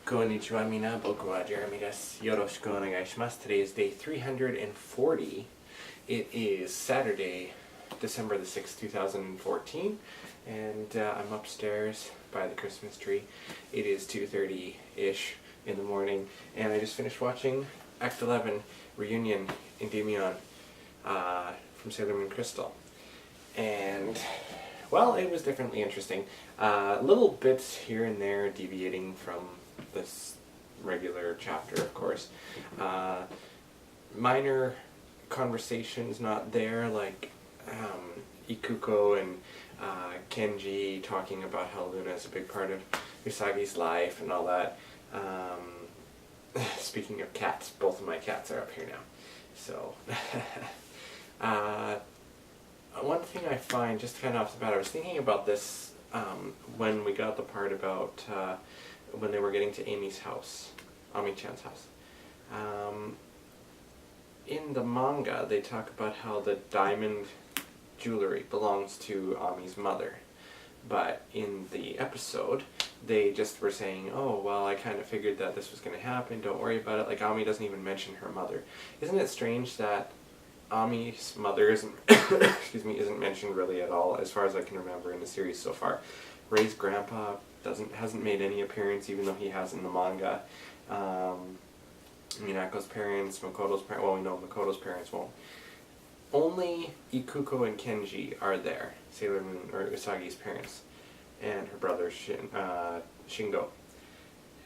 Konnichiwa mina, boku wa Jeremy desu. Yoroshiku onegaishimasu. Today is day 340. It is Saturday, December the 6th, 2014, and I'm upstairs by the Christmas tree. It is 2:30-ish in the morning, and I just finished watching Act 11, Reunion, Endymion, from Sailor Moon Crystal. And, well, it was definitely interesting. Little bits here and there deviating from this regular chapter, of course. Minor conversations not there, like Ikuko and Kenji talking about how Luna is a big part of Usagi's life and all that. Speaking of cats, both of my cats are up here now. So, one thing I find, just kind of off the bat, I was thinking about this when we got the part about when they were getting to Amy's house, Ami-chan's house. In the manga, they talk about how the diamond jewelry belongs to Ami's mother. But in the episode, they just were saying, oh, well, I kind of figured that this was going to happen, don't worry about it. Like, Ami doesn't even mention her mother. Isn't it strange that Ami's mother isn't, isn't mentioned really at all, as far as I can remember in the series so far. Rei's grandpa hasn't made any appearance, even though he has in the manga. Minako's parents, Makoto's parents, well, we know Makoto's parents won't. Only Ikuko and Kenji are there, Sailor Moon, or Usagi's parents, and her brother Shingo.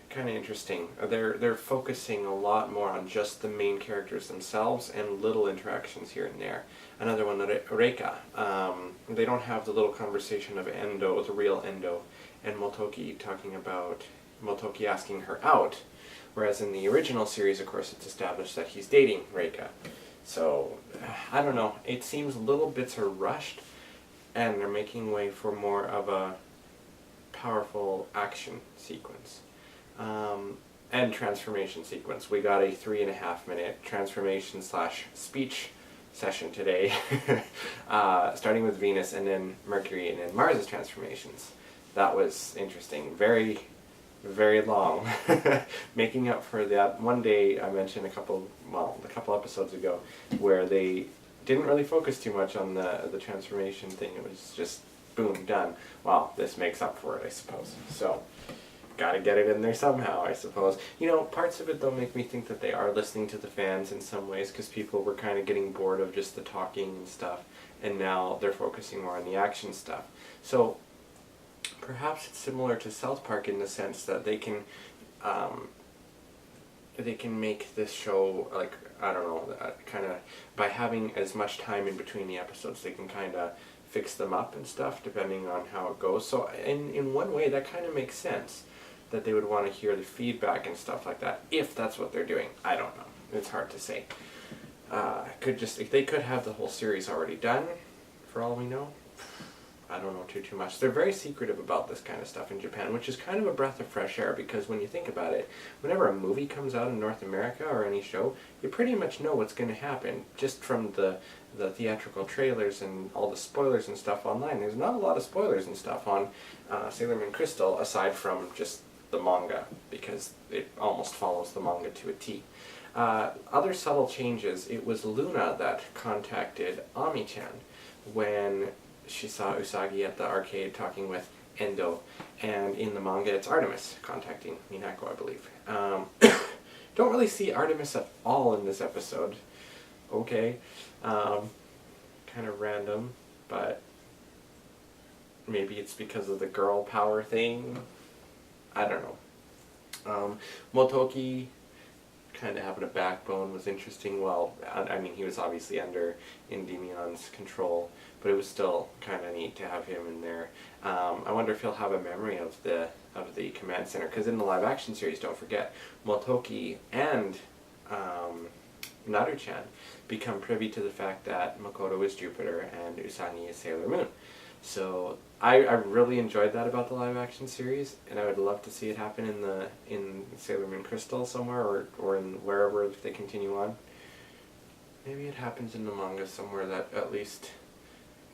Kind of interesting. They're focusing a lot more on just the main characters themselves and little interactions here and there. Another one, Reika. They don't have the little conversation of Endo, the real Endo, and Motoki talking about Motoki asking her out. Whereas in the original series, of course, it's established that he's dating Reika. So, I don't know. It seems little bits are rushed, and they're making way for more of a powerful action sequence. And transformation sequence. We got a 3.5-minute transformation / speech session today, starting with Venus and then Mercury and then Mars' transformations. That was interesting. Very, very long. Making up for that one day I mentioned a couple episodes ago where they didn't really focus too much on the transformation thing. It was just boom, done. Well, this makes up for it, I suppose. So, gotta get it in there somehow, I suppose. You know, parts of it, though, make me think that they are listening to the fans in some ways, because people were kind of getting bored of just the talking and stuff, and now they're focusing more on the action stuff. So, perhaps it's similar to South Park in the sense that they can make this show, like, I don't know, kind of, by having as much time in between the episodes, they can kind of fix them up and stuff, depending on how it goes. So, in one way, that kind of makes sense, that they would want to hear the feedback and stuff like that, if that's what they're doing. I don't know. It's hard to say. If they could have the whole series already done, for all we know, I don't know too much. They're very secretive about this kind of stuff in Japan, which is kind of a breath of fresh air, because when you think about it, whenever a movie comes out in North America or any show, you pretty much know what's going to happen, just from the theatrical trailers and all the spoilers and stuff online. There's not a lot of spoilers and stuff on Sailor Moon Crystal, aside from just the manga, because it almost follows the manga to a T. Other subtle changes, it was Luna that contacted Ami-chan when she saw Usagi at the arcade talking with Endo, and in the manga it's Artemis contacting Minako, I believe. Don't really see Artemis at all in this episode. Okay. Kind of random, but maybe it's because of the girl power thing. I don't know. Motoki kind of having a backbone was interesting. Well, I mean, he was obviously under Endymion's control, but it was still kind of neat to have him in there. I wonder if he'll have a memory of the command center, because in the live action series, don't forget, Motoki and Naru-chan become privy to the fact that Makoto is Jupiter and Usagi is Sailor Moon. So I really enjoyed that about the live action series, and I would love to see it happen in Sailor Moon Crystal somewhere, or in wherever if they continue on. Maybe it happens in the manga somewhere that at least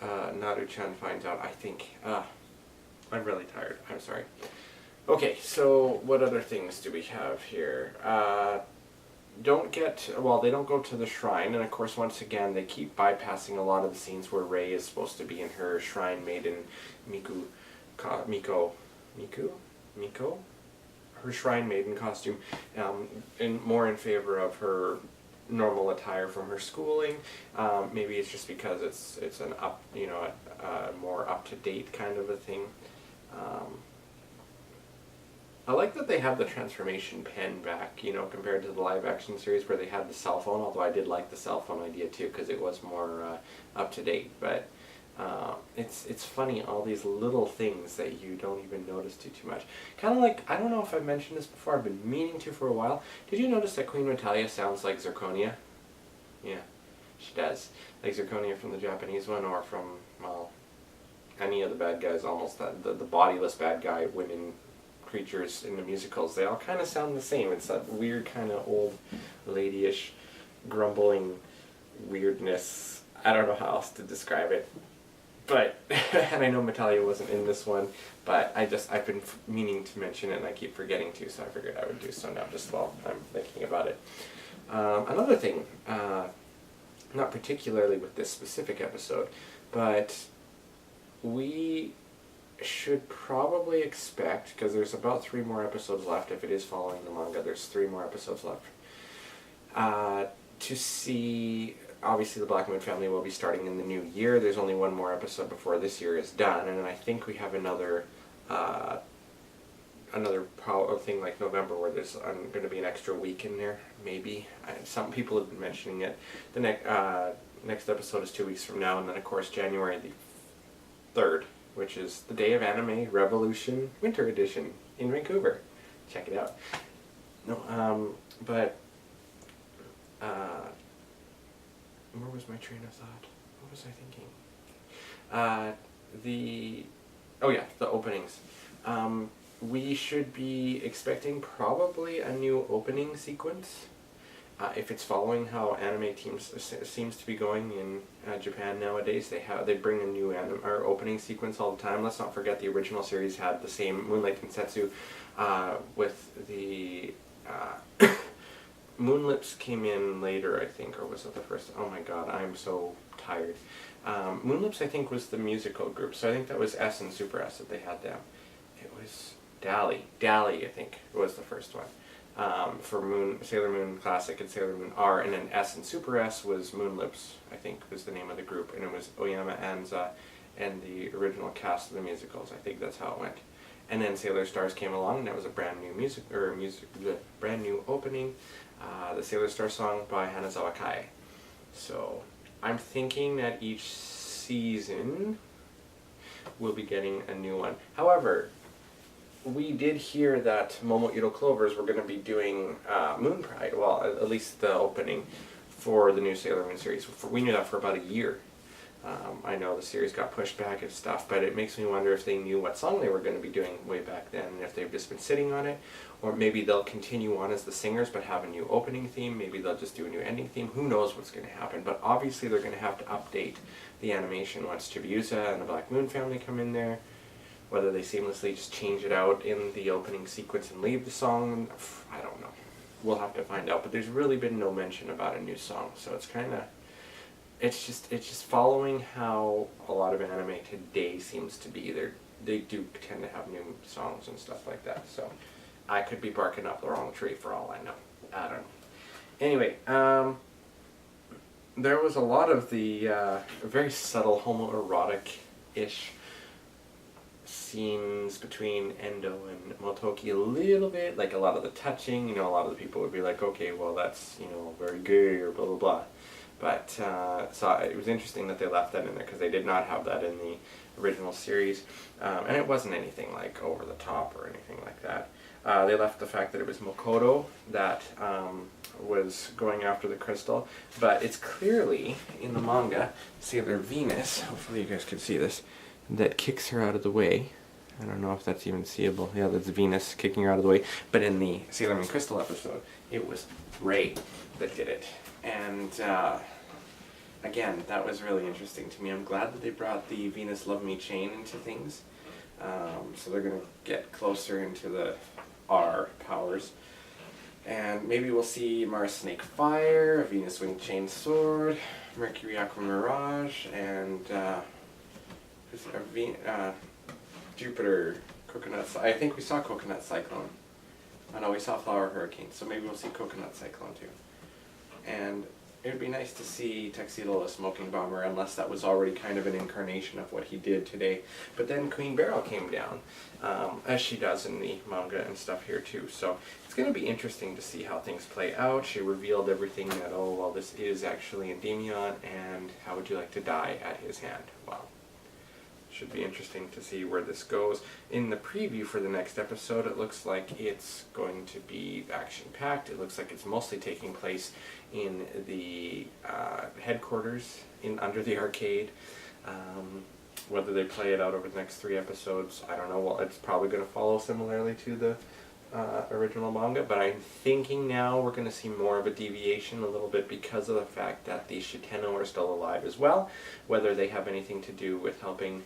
Naru-chan finds out. I think I'm really tired. I'm sorry. Okay, so what other things do we have here? They don't go to the shrine, and of course, once again, they keep bypassing a lot of the scenes where Rei is supposed to be in her shrine maiden Miko, her shrine maiden costume, more in favor of her normal attire from her schooling. Maybe it's just because it's an more up to date kind of a thing. I like that they have the transformation pen back, compared to the live action series where they had the cell phone, although I did like the cell phone idea too because it was more up to date. But it's funny, all these little things that you don't even notice too much. Kind of like, I don't know if I've mentioned this before, I've been meaning to for a while. Did you notice that Queen Natalia sounds like Zirconia? Yeah, she does. Like Zirconia from the Japanese one, or from, well, any of the bad guys, almost, the bodiless bad guy women creatures in the musicals. They all kind of sound the same. It's that weird kind of old ladyish grumbling weirdness. I don't know how else to describe it. But, and I know Natalia wasn't in this one, but I've been meaning to mention it and I keep forgetting to, so I figured I would do so now just while I'm thinking about it. Another thing, not particularly with this specific episode, but we should probably expect, because there's about 3 more episodes left, if it is following the manga, there's 3 more episodes left, to see, obviously the Black Moon family will be starting in the new year. There's only 1 more episode before this year is done, and I think we have another thing like November where there's going to be an extra week in there, maybe. Some people have been mentioning it. The next episode is 2 weeks from now, and then of course January the 3rd, which is the Day of Anime Revolution Winter Edition in Vancouver. Check it out. No, but where was my train of thought? What was I thinking? The openings. We should be expecting probably a new opening sequence. If it's following how anime seems to be going in Japan nowadays, they bring a new opening sequence all the time. Let's not forget the original series had the same Moonlight Densetsu with the Moonlips came in later, I think, or was it the first? Oh my god, I'm so tired. Moonlips, I think, was the musical group, so I think that was S and Super S that they had them. It was Dally, I think, was the first one. For Sailor Moon Classic and Sailor Moon R, and then S and Super S was Moonlips, I think, was the name of the group, and it was Oyama Anza and the original cast of the musicals. I think that's how it went. And then Sailor Stars came along, and that was a brand new brand new opening, the Sailor Star song by Hanazawa Kai. So I'm thinking that each season we'll be getting a new one. However, we did hear that Momoiro Clovers were going to be doing Moon Pride, well, at least the opening for the new Sailor Moon series. We knew that for about a year. I know the series got pushed back and stuff, but it makes me wonder if they knew what song they were going to be doing way back then, and if they've just been sitting on it, or maybe they'll continue on as the singers but have a new opening theme. Maybe they'll just do a new ending theme. Who knows what's going to happen, but obviously they're going to have to update the animation once Chibiusa and the Black Moon family come in there. Whether they seamlessly just change it out in the opening sequence and leave the song, I don't know. We'll have to find out, but there's really been no mention about a new song, so it's kind of, it's just following how a lot of anime today seems to be. They do tend to have new songs and stuff like that, so I could be barking up the wrong tree for all I know. I don't know. Anyway, there was a lot of the very subtle homoerotic-ish scenes between Endo and Motoki a little bit, like a lot of the touching, a lot of the people would be like, okay, well that's, very gay or blah blah blah. But, so it was interesting that they left that in there because they did not have that in the original series. And it wasn't anything like over the top or anything like that. They left the fact that it was Makoto that was going after the crystal, but it's clearly in the manga Sailor Venus, hopefully you guys can see this, that kicks her out of the way. I don't know if that's even seeable. Yeah, that's Venus kicking her out of the way. But in the Sailor Moon Crystal episode, it was Rei that did it. And again, that was really interesting to me. I'm glad that they brought the Venus Love Me chain into things. So they're going to get closer into the R powers. And maybe we'll see Mars Snake Fire, Venus Wing Chain Sword, Mercury Aqua Mirage, and Jupiter Coconut. I think we saw Coconut Cyclone. Oh no, we saw Flower Hurricane, so maybe we'll see Coconut Cyclone too. And it would be nice to see Tuxedo the Smoking Bomber, unless that was already kind of an incarnation of what he did today. But then Queen Beryl came down, as she does in the manga and stuff here too. So it's going to be interesting to see how things play out. She revealed everything that, oh, well, this is actually Endymion, and how would you like to die at his hand? Well, should be interesting to see where this goes. In the preview for the next episode, it looks like it's going to be action-packed. It looks like it's mostly taking place in the headquarters under the arcade. Whether they play it out over the next 3 episodes, I don't know. Well, it's probably going to follow similarly to the original manga, but I'm thinking now we're going to see more of a deviation a little bit because of the fact that the Shiteno are still alive as well. Whether they have anything to do with helping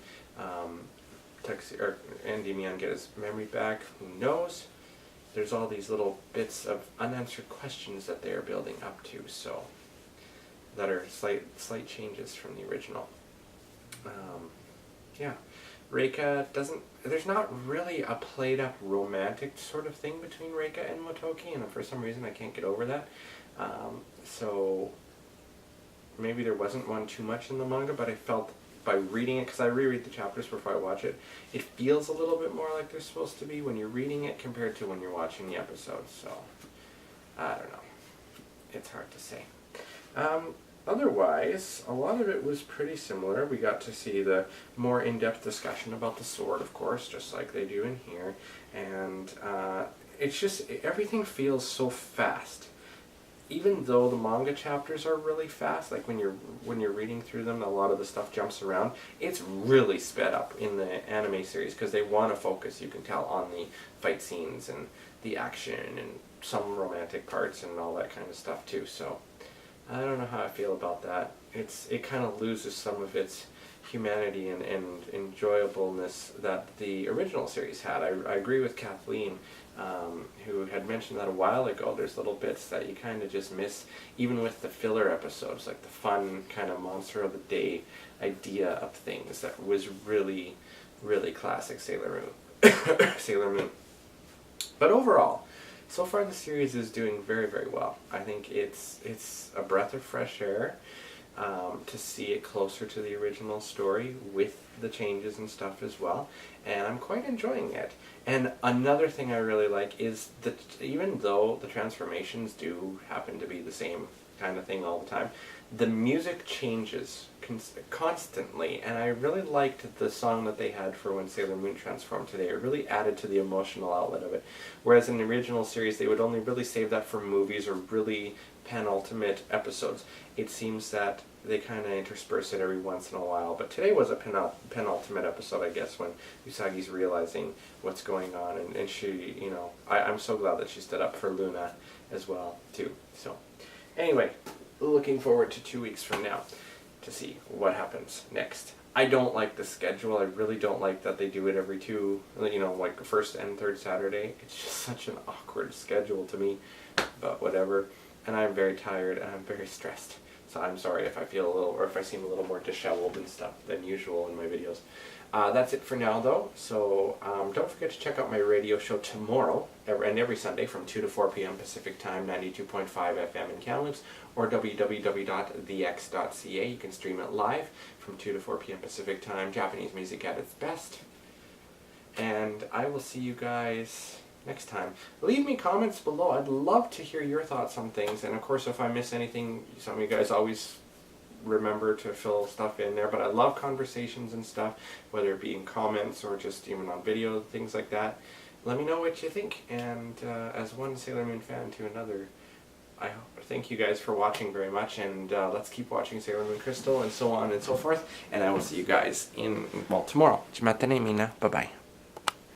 Endymion get his memory back, who knows? There's all these little bits of unanswered questions that they are building up to, so that are slight changes from the original. Yeah. Reika doesn't... There's not really a played-up romantic sort of thing between Reika and Motoki, and for some reason I can't get over that. So maybe there wasn't one too much in the manga, but I felt by reading it, because I reread the chapters before I watch it, it feels a little bit more like they're supposed to be when you're reading it compared to when you're watching the episodes. So, I don't know. It's hard to say. Otherwise, a lot of it was pretty similar. We got to see the more in-depth discussion about the sword, of course, just like they do in here. And it's just, everything feels so fast. Even though the manga chapters are really fast, like when you're reading through them, a lot of the stuff jumps around. It's really sped up in the anime series because they want to focus, you can tell, on the fight scenes and the action and some romantic parts and all that kind of stuff too. So I don't know how I feel about that. It kind of loses some of its humanity and enjoyableness that the original series had. I agree with Kathleen, who had mentioned that a while ago. There's little bits that you kind of just miss, even with the filler episodes, like the fun kind of monster of the day idea of things that was really, really classic Sailor Moon. But overall, so far the series is doing very, very well. I think it's a breath of fresh air to see it closer to the original story with the changes and stuff as well, and I'm quite enjoying it. And another thing I really like is that even though the transformations do happen to be the same kind of thing all the time, the music changes constantly, and I really liked the song that they had for when Sailor Moon transformed today. It really added to the emotional outlet of it, whereas in the original series they would only really save that for movies or really penultimate episodes. It seems that they kind of intersperse it every once in a while, but today was a penultimate episode, I guess, when Usagi's realizing what's going on, and she, you know, I'm so glad that she stood up for Luna as well, too. So, anyway, looking forward to 2 weeks from now to see what happens next. I don't like the schedule. I really don't like that they do it every like first and third Saturday. It's just such an awkward schedule to me, but whatever. And I'm very tired and I'm very stressed. So I'm sorry if I feel a little, or if I seem a little more disheveled and stuff than usual in my videos. That's it for now, though. So don't forget to check out my radio show tomorrow and every Sunday from 2 to 4 p.m. Pacific Time, 92.5 FM in Kamloops, or www.thex.ca. You can stream it live from 2 to 4 p.m. Pacific Time. Japanese music at its best. And I will see you guys next time. Leave me comments below. I'd love to hear your thoughts on things. And of course, if I miss anything, some of you guys always remember to fill stuff in there, but I love conversations and stuff, whether it be in comments or just even on video, things like that. Let me know what you think, and as one Sailor Moon fan to another, I thank you guys for watching very much, and let's keep watching Sailor Moon Crystal and so on and so forth, and I will see you guys in, well, tomorrow. Bye bye.